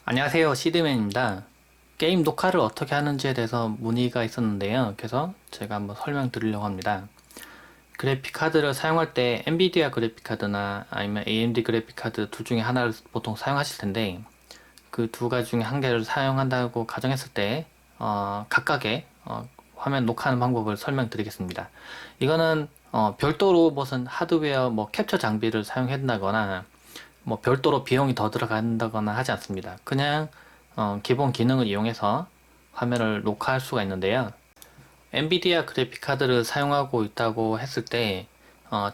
안녕하세요, 시드맨입니다. 게임 녹화를 어떻게 하는지에 대해서 문의가 있었는데요. 그래서 제가 한번 설명드리려고 합니다. 그래픽카드를 사용할 때 엔비디아 그래픽카드나 아니면 AMD 그래픽카드 둘 중에 하나를 보통 사용하실 텐데, 그 두 가지 중에 한 개를 사용한다고 가정했을 때 각각의 화면 녹화하는 방법을 설명드리겠습니다. 이거는 별도로 무슨 하드웨어 캡처 장비를 사용한다거나 별도로 비용이 더 들어간다거나 하지 않습니다. 그냥 기본 기능을 이용해서 화면을 녹화할 수가 있는데요. 엔비디아 그래픽카드를 사용하고 있다고 했을 때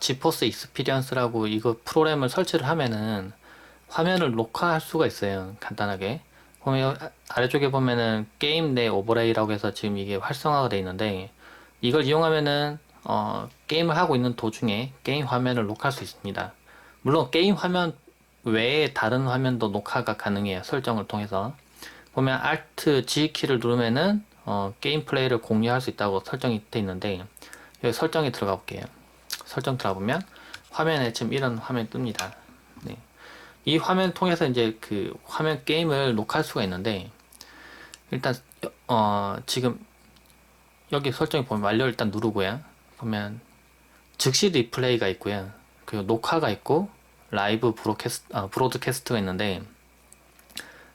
지포스 익스피리언스라고 이거 프로그램을 설치를 하면은 화면을 녹화할 수가 있어요. 간단하게 보면 아래쪽에 보면은 게임 내 오버레이라고 해서 지금 이게 활성화가 되어 있는데, 이걸 이용하면은 게임을 하고 있는 도중에 게임 화면을 녹화할 수 있습니다. 물론 게임 화면 외에 다른 화면도 녹화가 가능해요. 설정을 통해서 보면 Alt G 키를 누르면은 게임 플레이를 공유할 수 있다고 설정이 되어 있는데, 여기 설정에 들어가 볼게요. 설정 들어가 보면 화면에 지금 이런 화면이 뜹니다. 네. 이 화면 통해서 이제 그 화면 게임을 녹화할 수가 있는데, 일단 지금 여기 설정에 보면 완료 일단 누르고요. 보면 즉시 리플레이가 있고요. 그리고 녹화가 있고 라이브 브로드캐스트가 있는데,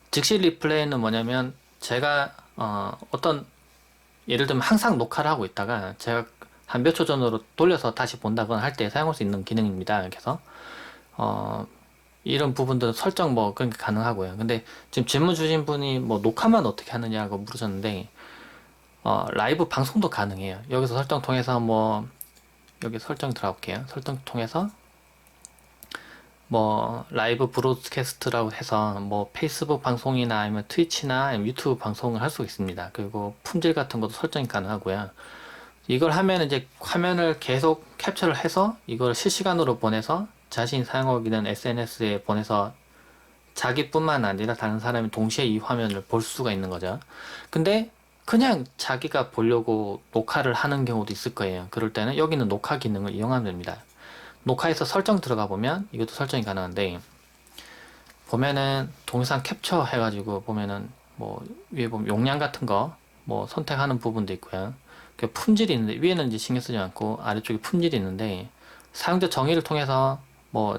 즉시 리플레이는 뭐냐면 제가 어떤 예를 들면 항상 녹화를 하고 있다가 제가 한 몇 초 전으로 돌려서 다시 본다거나 할 때 사용할 수 있는 기능입니다. 그래서 어, 이런 부분들은 설정 그런 게 가능하고요. 근데 지금 질문 주신 분이 녹화만 어떻게 하느냐고 물으셨는데, 라이브 방송도 가능해요. 여기서 설정 통해서 여기 설정 들어갈게요. 설정 통해서 라이브 브로드캐스트라고 해서 페이스북 방송이나 아니면 트위치나 아니면 유튜브 방송을 할 수 있습니다. 그리고 품질 같은 것도 설정이 가능하고요. 이걸 하면 이제 화면을 계속 캡처를 해서 이걸 실시간으로 보내서 자신이 사용하고 있는 SNS에 보내서 자기뿐만 아니라 다른 사람이 동시에 이 화면을 볼 수가 있는 거죠. 근데 그냥 자기가 보려고 녹화를 하는 경우도 있을 거예요. 그럴 때는 여기는 녹화 기능을 이용하면 됩니다. 녹화해서 설정 들어가 보면 이것도 설정이 가능한데, 보면은 동영상 캡처 해가지고 보면은 위에 보면 용량 같은 거 선택하는 부분도 있고요. 그 품질이 있는데 위에는 이제 신경 쓰지 않고 아래쪽에 품질이 있는데, 사용자 정의를 통해서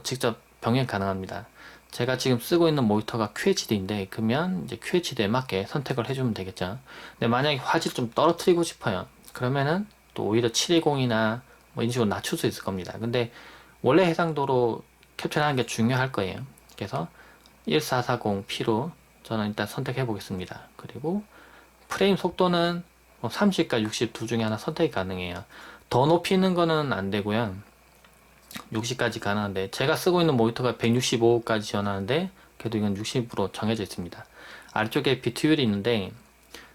직접 병행 가능합니다. 제가 지금 쓰고 있는 모니터가 QHD인데 그러면 이제 QHD에 맞게 선택을 해주면 되겠죠. 근데 만약에 화질 좀 떨어뜨리고 싶어요. 그러면은 또 오히려 720이나 이런 식으로 낮출 수 있을 겁니다. 근데 원래 해상도로 캡처하는 게 중요할 거예요. 그래서 1440p로 저는 일단 선택해 보겠습니다. 그리고 프레임 속도는 30과 60 둘 중에 하나 선택이 가능해요. 더 높이는 거는 안 되고요. 60까지 가능한데 제가 쓰고 있는 모니터가 165까지 지원하는데 그래도 이건 60으로 정해져 있습니다. 아래쪽에 비트율이 있는데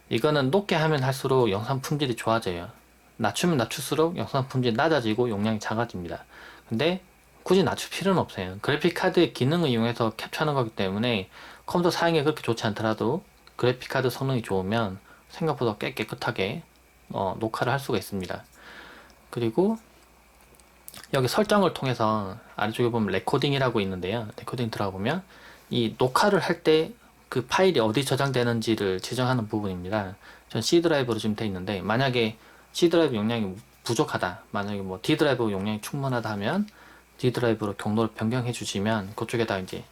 이거는 높게 하면 할수록 영상 품질이 좋아져요. 낮추면 낮출수록 영상 품질이 낮아지고 용량이 작아집니다. 근데 굳이 낮출 필요는 없어요. 그래픽 카드의 기능을 이용해서 캡처하는 거기 때문에 컴퓨터 사양이 그렇게 좋지 않더라도 그래픽 카드 성능이 좋으면 생각보다 꽤 깨끗하게 녹화를 할 수가 있습니다. 그리고 여기 설정을 통해서 아래쪽에 보면 레코딩이라고 있는데요. 레코딩 들어가 보면 이 녹화를 할 때 그 파일이 어디 저장되는지를 지정하는 부분입니다. 전 C 드라이브로 지금 돼 있는데, 만약에 C 드라이브 용량이 부족하다, 만약에 D 드라이브 용량이 충분하다 하면 D 드라이브로 경로를 변경해 주시면 그쪽에다 이제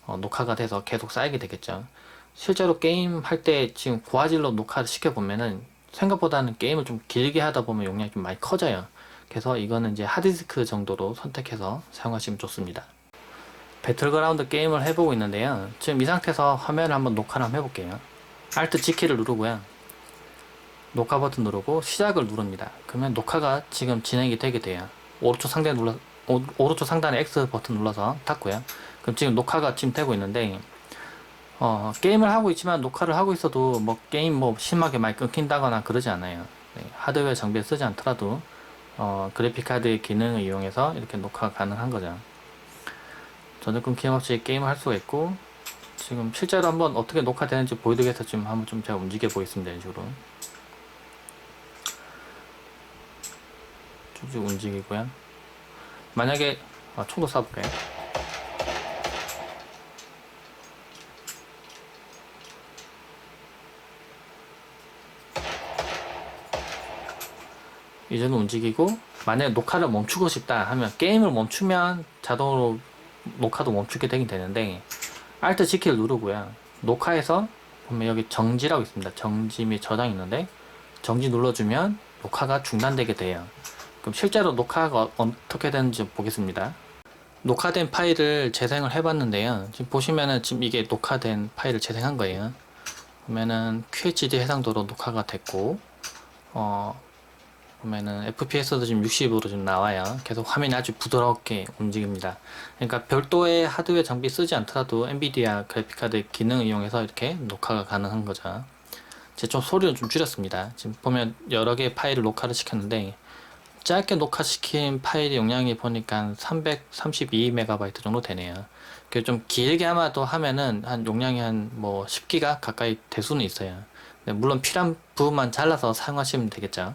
녹화가 돼서 계속 쌓이게 되겠죠. 실제로 게임 할 때 지금 고화질로 녹화를 시켜 보면은 생각보다는 게임을 좀 길게 하다 보면 용량이 좀 많이 커져요. 그래서 이거는 이제 하드디스크 정도로 선택해서 사용하시면 좋습니다. 배틀그라운드 게임을 해보고 있는데요. 지금 이 상태에서 화면을 한번 녹화를 한번 해볼게요. Alt G키를 누르고요. 녹화 버튼 누르고 시작을 누릅니다. 그러면 녹화가 지금 진행이 되게 돼요. 오른쪽 상단에 X 버튼 눌러서 닫고요. 그럼 지금 녹화가 지금 되고 있는데, 게임을 하고 있지만 녹화를 하고 있어도 게임 심하게 많이 끊긴다거나 그러지 않아요. 네, 하드웨어 장비를 쓰지 않더라도 그래픽카드의 기능을 이용해서 이렇게 녹화가 가능한 거죠. 전혀 끊김없이 게임을 할 수가 있고, 지금 실제로 한번 어떻게 녹화되는지 보여드리기 위해서 지금 한번 좀 제가 움직여 보겠습니다. 이런 식으로 쭉쭉 움직이고요. 만약에 총도 쏴볼까요? 이 정도 움직이고, 만약에 녹화를 멈추고 싶다 하면 게임을 멈추면 자동으로 녹화도 멈추게 되긴 되는데, Alt G키를 누르고요. 녹화해서 보면 여기 정지라고 있습니다. 정지 및 저장이 있는데, 정지 눌러주면 녹화가 중단되게 돼요. 그럼 실제로 녹화가 어떻게 되는지 보겠습니다. 녹화된 파일을 재생을 해봤는데요. 지금 보시면은 지금 이게 녹화된 파일을 재생한 거예요. 보면은 QHD 해상도로 녹화가 됐고, 보면은 FPS도 지금 60으로 지금 나와요. 계속 화면이 아주 부드럽게 움직입니다. 그러니까 별도의 하드웨어 장비 쓰지 않더라도 엔비디아 그래픽카드 기능을 이용해서 이렇게 녹화가 가능한 거죠. 제가 좀 소리를 좀 줄였습니다. 지금 보면 여러 개의 파일을 녹화를 시켰는데, 짧게 녹화시킨 파일의 용량이 보니까 332MB 정도 되네요. 좀 길게 아마도 하면은 한 용량이 한 뭐 10기가 가까이 될 수는 있어요. 물론 필요한 부분만 잘라서 사용하시면 되겠죠.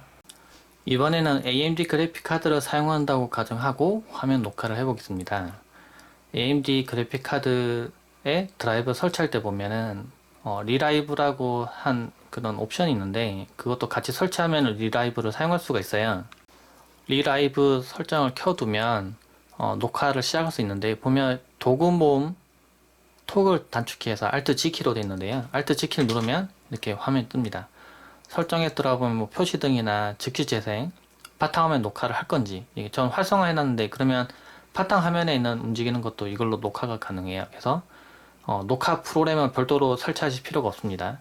이번에는 AMD 그래픽 카드를 사용한다고 가정하고 화면 녹화를 해보겠습니다. AMD 그래픽 카드에 드라이버 설치할 때 보면은 리라이브라고 한 그런 옵션이 있는데, 그것도 같이 설치하면 리라이브를 사용할 수가 있어요. 리라이브 설정을 켜두면 녹화를 시작할 수 있는데, 보면 도구 모음 토글 단축키에서 Alt G키로 되어 있는데요. Alt G키를 누르면 이렇게 화면이 뜹니다. 설정에 들어가보면 뭐 표시등이나 즉시 재생, 바탕화면 녹화를 할 건지, 이게 전 활성화 해놨는데, 그러면 바탕화면에 있는 움직이는 것도 이걸로 녹화가 가능해요. 그래서 녹화 프로그램은 별도로 설치하실 필요가 없습니다.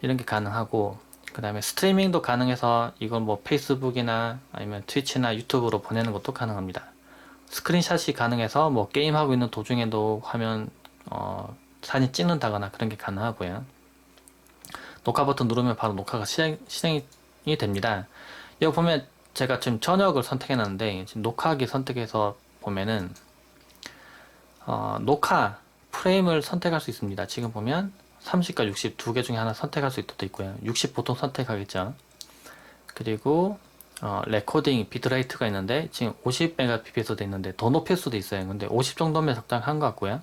이런 게 가능하고, 그 다음에 스트리밍도 가능해서 이걸 뭐 페이스북이나 아니면 트위치나 유튜브로 보내는 것도 가능합니다. 스크린샷이 가능해서 뭐 게임하고 있는 도중에도 화면 사진 찍는다거나 그런 게 가능하고요. 녹화 버튼 누르면 바로 녹화가 실행이 됩니다. 여기 보면 제가 지금 저녁을 선택해놨는데, 지금 녹화하기 선택해서 보면은 녹화 프레임을 선택할 수 있습니다. 지금 보면 30과 60 두 개 중에 하나 선택할 수 있고요. 60 보통 선택하겠죠. 그리고 레코딩 비트레이트가 있는데, 지금 50mbps 돼 있는데 더 높일 수도 있어요. 근데 50 정도면 적당한 것 같고요.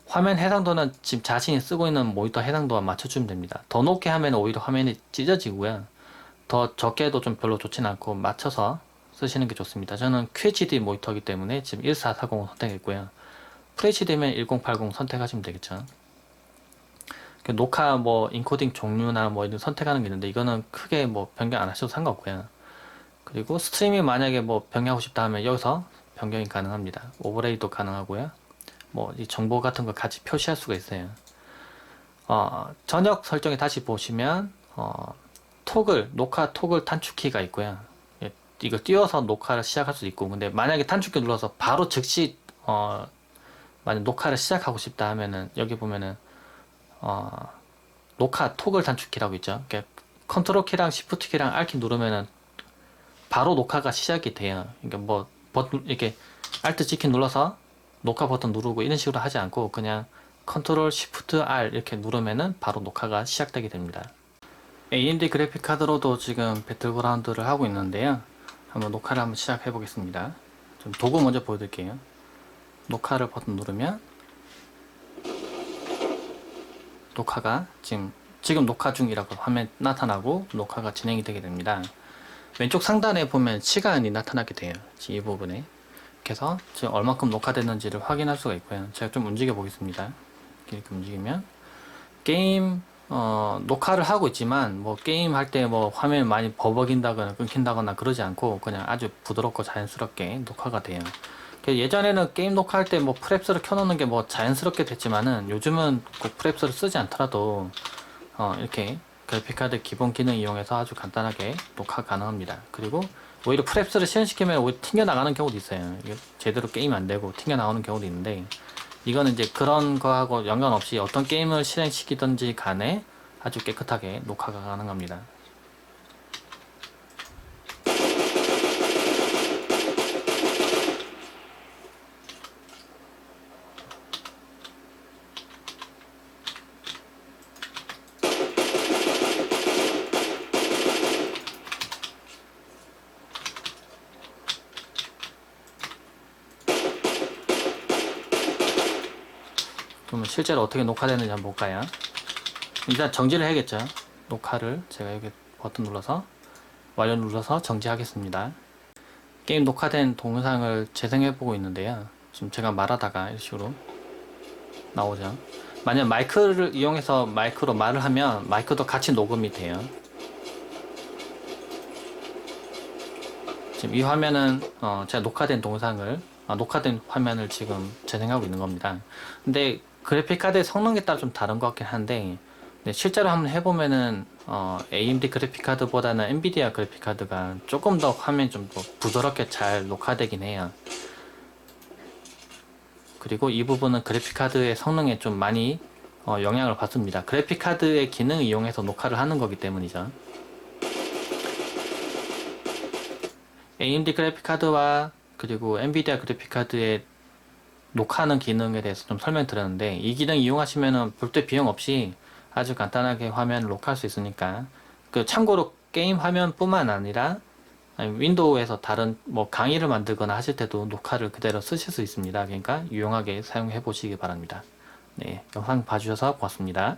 화면 해상도는 지금 자신이 쓰고 있는 모니터 해상도와 맞춰주면 됩니다. 더 높게 하면 오히려 화면이 찢어지고요. 더 적게 해도 좀 별로 좋진 않고 맞춰서 쓰시는 게 좋습니다. 저는 QHD 모니터이기 때문에 지금 1440 선택했고요. FHD면 1080 선택하시면 되겠죠. 녹화 뭐 인코딩 종류나 뭐 이런 선택하는 게 있는데, 이거는 크게 뭐 변경 안 하셔도 상관없고요. 그리고 스트리밍 만약에 뭐 변경하고 싶다 하면 여기서 변경이 가능합니다. 오버레이도 가능하고요. 뭐 이 정보 같은 거 같이 표시할 수가 있어요. 전역 설정에 다시 보시면 녹화 토글 단축키가 있고요. 이거 띄워서 녹화를 시작할 수 있고, 근데 만약에 단축키 눌러서 바로 즉시 만약 녹화를 시작하고 싶다 하면은 여기 보면은 녹화 토글 단축키라고 있죠. 컨트롤 키랑 시프트 키랑 R키 누르면은 바로 녹화가 시작이 돼요. 그러니까 뭐 버튼 이렇게 Alt G키 눌러서 녹화 버튼 누르고 이런 식으로 하지 않고, 그냥 컨트롤 시프트 R 이렇게 누르면은 바로 녹화가 시작되게 됩니다. AMD 그래픽 카드로도 지금 배틀그라운드를 하고 있는데요. 한번 녹화를 한번 시작해 보겠습니다. 좀 도구 먼저 보여드릴게요. 녹화를 버튼 누르면 녹화가 지금 녹화 중이라고 화면 나타나고 녹화가 진행이 되게 됩니다. 왼쪽 상단에 보면 시간이 나타나게 돼요. 이 부분에. 그래서 지금 얼마큼 녹화됐는지를 확인할 수가 있고요. 제가 좀 움직여 보겠습니다. 이렇게 움직이면 게임 녹화를 하고 있지만 뭐 게임 할 때 뭐 화면이 많이 버벅인다거나 끊긴다거나 그러지 않고 그냥 아주 부드럽고 자연스럽게 녹화가 돼요. 예전에는 게임 녹화할 때 뭐 프랩스를 켜놓는 게 뭐 자연스럽게 됐지만은, 요즘은 꼭 프랩스를 쓰지 않더라도 이렇게 그래픽카드 기본 기능 이용해서 아주 간단하게 녹화 가능합니다. 그리고 오히려 프랩스를 실행시키면 오히려 튕겨 나가는 경우도 있어요. 이게 제대로 게임 안 되고 튕겨 나오는 경우도 있는데, 이거는 이제 그런 거하고 연관없이 어떤 게임을 실행시키든지 간에 아주 깨끗하게 녹화가 가능합니다. 그러면 실제로 어떻게 녹화되는지 한번 볼까요? 일단 정지를 해야겠죠. 녹화를 제가 여기 버튼 눌러서 완료 눌러서 정지하겠습니다. 게임 녹화된 동영상을 재생해 보고 있는데요. 지금 제가 말하다가 이런 식으로 나오죠. 만약 마이크를 이용해서 마이크로 말을 하면 마이크도 같이 녹음이 돼요. 지금 이 화면은 제가 녹화된 동영상을 녹화된 화면을 지금 재생하고 있는 겁니다. 근데 그래픽카드의 성능에 따라 좀 다른 것 같긴 한데 네, 실제로 한번 해보면은 AMD 그래픽카드보다는 엔비디아 그래픽카드가 조금 더 화면이 좀 더 부드럽게 잘 녹화되긴 해요. 그리고 이 부분은 그래픽카드의 성능에 좀 많이 영향을 받습니다. 그래픽카드의 기능을 이용해서 녹화를 하는 거기 때문이죠. AMD 그래픽카드와 그리고 엔비디아 그래픽카드의 녹화하는 기능에 대해서 좀 설명드렸는데 이 기능 이용하시면은 별도의 비용 없이 아주 간단하게 화면을 녹화할 수 있으니까 그 참고로 게임 화면뿐만 아니라 윈도우에서 다른 뭐 강의를 만들거나 하실 때도 녹화를 그대로 쓰실 수 있습니다. 그러니까 유용하게 사용해 보시기 바랍니다. 네, 영상 봐주셔서 고맙습니다.